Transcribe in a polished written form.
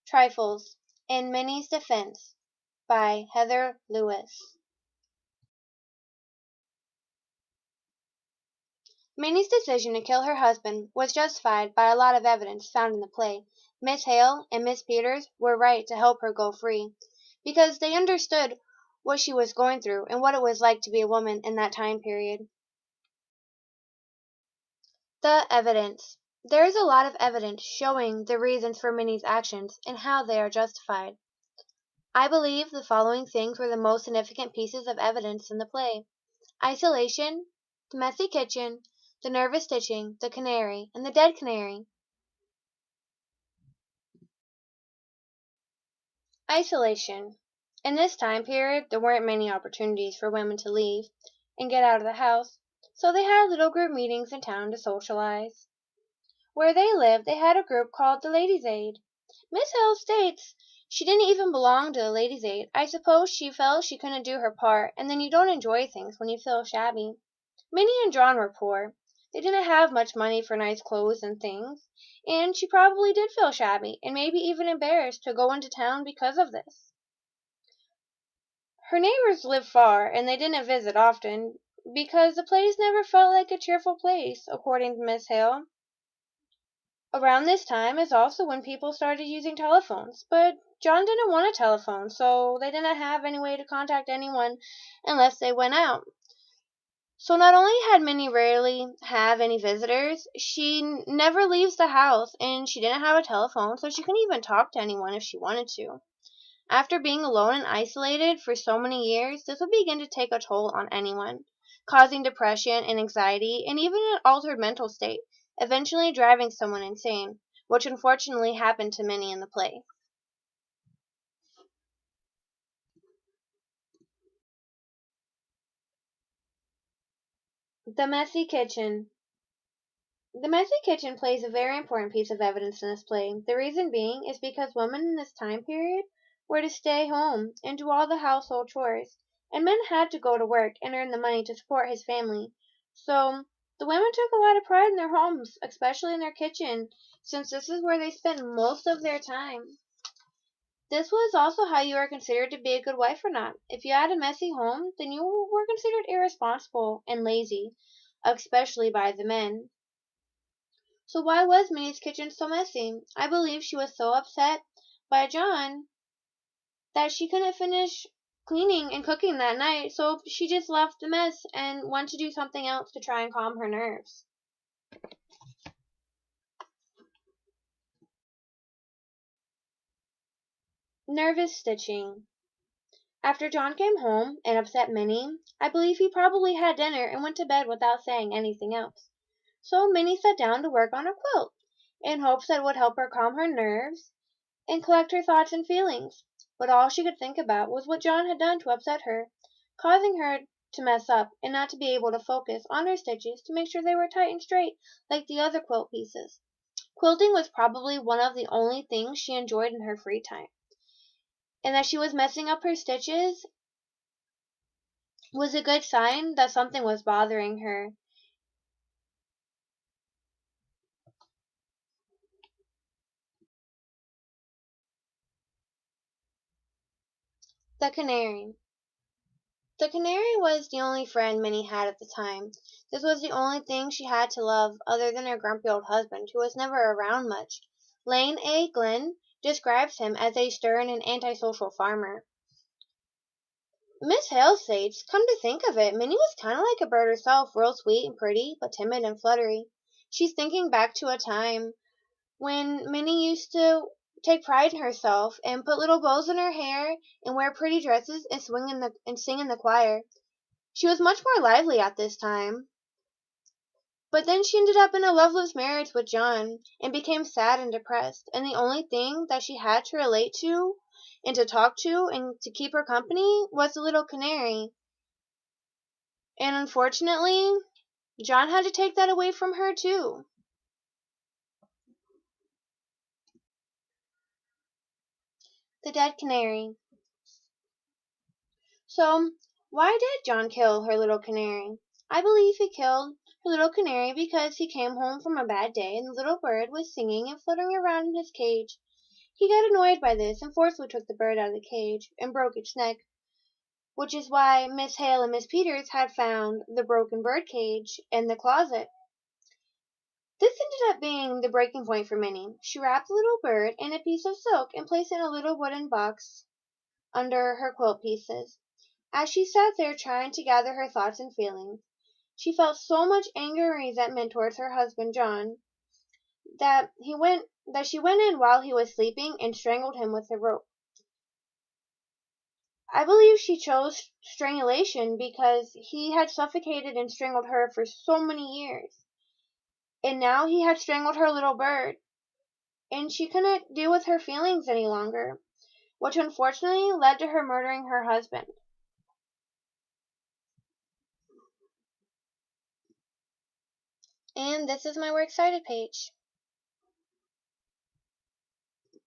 Trifles in Minnie's Defense by Heather Lewis. Minnie's decision to kill her husband was justified by a lot of evidence found in the play. Miss Hale and Miss Peters were right to help her go free, because they understood what she was going through and what it was like to be a woman in that time period. The evidence. There is a lot of evidence showing the reasons for Minnie's actions and how they are justified. I believe the following things were the most significant pieces of evidence in the play: isolation, the messy kitchen, the nervous stitching, the canary, and the dead canary. Isolation. In this time period, there weren't many opportunities for women to leave and get out of the house, so they had little group meetings in town to socialize. Where they lived, they had a group called the Ladies' Aid. Miss Hill states she didn't even belong to the Ladies' Aid. I suppose she felt she couldn't do her part, and then you don't enjoy things when you feel shabby. Minnie and John were poor. They didn't have much money for nice clothes and things, and she probably did feel shabby, and maybe even embarrassed to go into town because of this. Her neighbors lived far, and they didn't visit often, because the place never felt like a cheerful place, according to Miss Hale. Around this time is also when people started using telephones, but John didn't want a telephone, so they didn't have any way to contact anyone unless they went out. So not only had Minnie rarely have any visitors, she never leaves the house, and she didn't have a telephone, so she couldn't even talk to anyone if she wanted to. After being alone and isolated for so many years, this would begin to take a toll on anyone, causing depression and anxiety and even an altered mental state, eventually driving someone insane, which unfortunately happened to Minnie in the play. The messy kitchen. The messy kitchen plays a very important piece of evidence in this play. The reason being is because women in this time period were to stay home and do all the household chores, and men had to go to work and earn the money to support his family. So the women took a lot of pride in their homes, especially in their kitchen, since this is where they spent most of their time. This was also how you were considered to be a good wife or not. If you had a messy home, then you were considered irresponsible and lazy, especially by the men. So why was Minnie's kitchen so messy? I believe she was so upset by John that she couldn't finish cleaning and cooking that night, so she just left the mess and went to do something else to try and calm her nerves. Nervous stitching. After John came home and upset Minnie, I believe he probably had dinner and went to bed without saying anything else. So Minnie sat down to work on a quilt, in hopes that it would help her calm her nerves and collect her thoughts and feelings. But all she could think about was what John had done to upset her, causing her to mess up and not to be able to focus on her stitches to make sure they were tight and straight like the other quilt pieces. Quilting was probably one of the only things she enjoyed in her free time, and that she was messing up her stitches was a good sign that something was bothering her. The canary. The canary was the only friend Minnie had at the time. This was the only thing she had to love other than her grumpy old husband, who was never around much. Lane A. Glenn describes him as a stern and antisocial farmer. Miss Hale states, "Come to think of it, Minnie was kind of like a bird herself, real sweet and pretty, but timid and fluttery." She's thinking back to a time when Minnie used to take pride in herself and put little bows in her hair and wear pretty dresses and sing in the choir. She was much more lively at this time. But then she ended up in a loveless marriage with John and became sad and depressed, and the only thing that she had to relate to and to talk to and to keep her company was the little canary. And unfortunately, John had to take that away from her too. The dead canary. So, why did John kill her little canary? I believe he killed her little canary because he came home from a bad day and the little bird was singing and fluttering around in his cage. He got annoyed by this and forcefully took the bird out of the cage and broke its neck, which is why Miss Hale and Miss Peters had found the broken bird cage in the closet. This ended up being the breaking point for Minnie. She wrapped the little bird in a piece of silk and placed it in a little wooden box under her quilt pieces. As she sat there trying to gather her thoughts and feelings, she felt so much anger and resentment towards her husband John that she went in while he was sleeping and strangled him with a rope. I believe she chose strangulation because he had suffocated and strangled her for so many years. And now he had strangled her little bird, and she couldn't deal with her feelings any longer, which unfortunately led to her murdering her husband. And this is my We're Excited page.